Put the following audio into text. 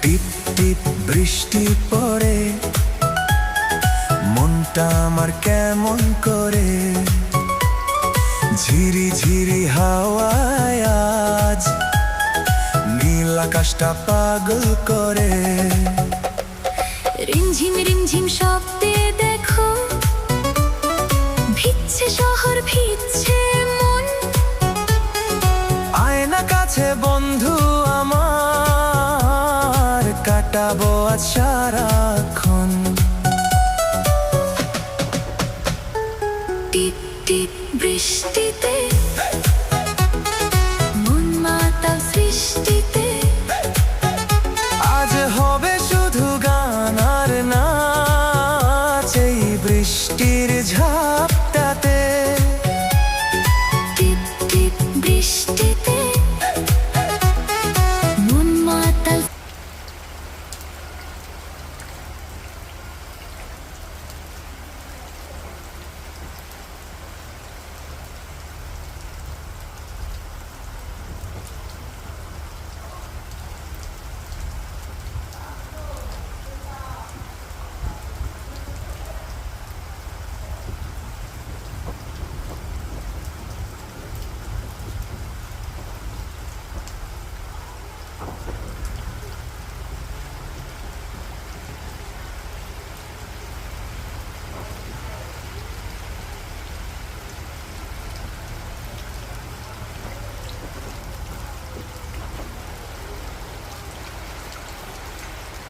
টিপ টিপ বৃষ্টি পড়ে, মনটা আমার কেমন করে। ঝিরি ঝিরি হাওয়ায় আজ নীল আকাশটা পাগল করে। রিমঝিম রিমঝিম শব্দে দেখো, ভিজছে শহর ভিজছে মন। আয়না কাছে বন্ধু আমার, কাটাবো আজ সারা